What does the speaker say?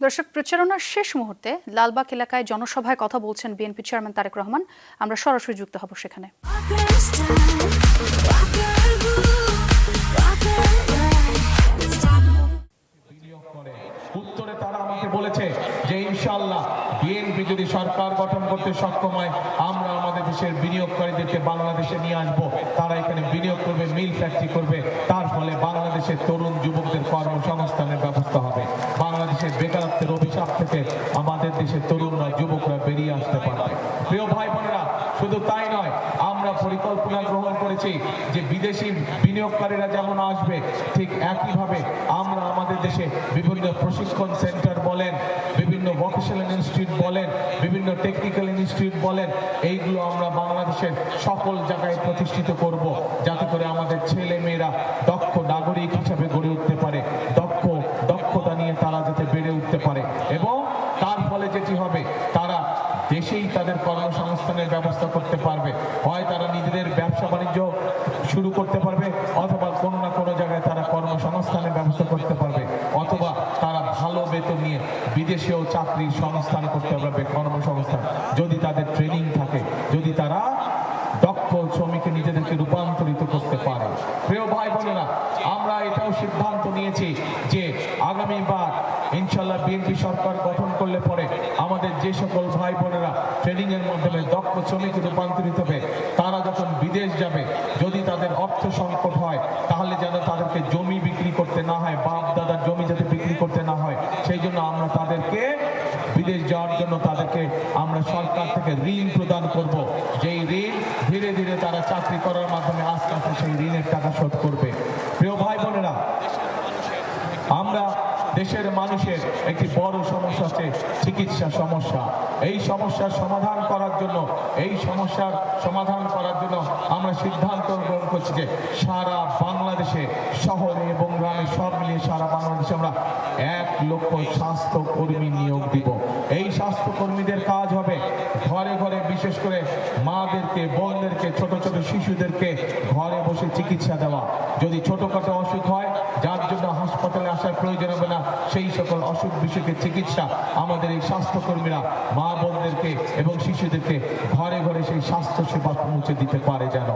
দর্শক, প্রচারণার শেষ মুহূর্তে লালবাগ এলাকায় জনসভায় কথা বলছেন বিএনপি চেয়ারম্যান তারেক রহমান। আমরা সরাসরি যুক্ত হব সেখানে। উত্তরে তারা আমাকে বলেছে যে ইনশাআল্লাহ বিএনপি যদি সরকার গঠন করতে সক্ষম হয়, আমরা আমাদের দেশের বিনিয়োগকারীদেরকে বাংলাদেশে নিয়ে আসবো। তারা এখানে বিনিয়োগ করবে, মিল ফ্যাক্টরি করবে, তার ফলে বাংলাদেশের তরুণ যুবকদের কর্মসংস্থানের ব্যবস্থা হবে। বাংলাদেশের বেকারত্বের অভিশাপ থেকে আমাদের দেশের তরুণরা, যুবকরা বেরিয়ে আসতে পারবে। প্রিয় ভাই বোনেরা, শুধু তাই নয়, আমরা পরিকল্পনা গ্রহণ করেছি যে বিদেশি বিনিয়োগকারীরা যেমন আসবে, ঠিক একইভাবে আমরা আমাদের দেশে বিভিন্ন প্রশিক্ষণ সেন্টার বলেন, বিভিন্ন ভোকেশনাল ইনস্টিটিউট বলেন, বিভিন্ন টেকনিক্যাল ইনস্টিটিউট বলেন, এইগুলো আমরা বাংলাদেশের সকল জায়গায় প্রতিষ্ঠিত করব, যাতে করে আমাদের ছেলে মেয়েরা দক্ষ নাগরিক হিসাবে গড়ে উঠতে পারে, দক্ষতা নিয়ে তারা যাতে বেড়ে উঠতে পারে, এবং তার ফলে যেটি হবে, তারা দেশেই তাদের কর্মসংস্থানের ব্যবস্থা করতে পারবে। হয় তারা নিজেদের ব্যবসা বাণিজ্য শুরু করতে পারবে, অথবা কোনো না কোনো জায়গায় তারা কর্মসংস্থানের ব্যবস্থা করতে পারবে, অথবা তারা ভালো বেতন নিয়ে বিদেশেও চাকরির সংস্থান করতে পারবে, কর্মসংস্থান, যদি তাদের ট্রেনিং থাকে, যদি তারা দক্ষ শ্রমিকে নিজেদেরকে রূপান্তরিত করতে পারে। প্রিয় ভাই বোনেরা, আমরা এটাও সিদ্ধান্ত নিয়েছি যে আগামীবার ইনশাআল্লাহ বিএনপি সরকার গঠন করলে পরে আমাদের যে সকল ভাই বোনেরা ট্রেনিং এর মাধ্যমে দক্ষ শ্রমিকে রূপান্তরিত হবে, তারা যখন বিদেশ যাবে, যদি তাদের অর্থ সংকট হয়, তাহলে যেন তাদেরকে জমি বিক্রি করতে না হয়, বাপ দাদার জমি যাতে বিক্রি করতে না হয়, সেই জন্য আমরা তাদেরকে বিদেশ যাওয়ার জন্য তাদেরকে আমরা সরকার থেকে ঋণ প্রদান করব। যেই ঋণ ধীরে ধীরে তারা চাকরি করার মাধ্যমে আস্তে আস্তে সেই ঋণের টাকা শোধ করবে। প্রিয় ভাই বোনেরা, আমরা দেশের মানুষের একটি বড় সমস্যা আছে চিকিৎসা সমস্যা। এই সমস্যার সমাধান করার জন্য আমরা সিদ্ধান্ত গ্রহণ করছি যে সারা বাংলাদেশে, শহরে এবং গ্রামে, সব মিলিয়ে সারা বাংলাদেশে আমরা 1 লক্ষ স্বাস্থ্য কর্মী নিয়োগ দিব। এই স্বাস্থ্য কর্মীদের কাজ হবে ঘরে ঘরে, বিশেষ করে মাদেরকে, বোনদেরকে, ছোট ছোট শিশুদেরকে ঘরে বসে চিকিৎসা দেওয়া। যদি ছোটখাটো অসুখ হয়, যার জন্য হাসপাতালে আসার প্রয়োজন হবে না, সেই সকল অসুখ বিসুখের চিকিৎসা আমাদের এই স্বাস্থ্যকর্মীরা মা বোনদেরকে এবং শিশুদেরকে ঘরে ঘরে সেই স্বাস্থ্য সেবা পৌঁছে দিতে পারে যেন।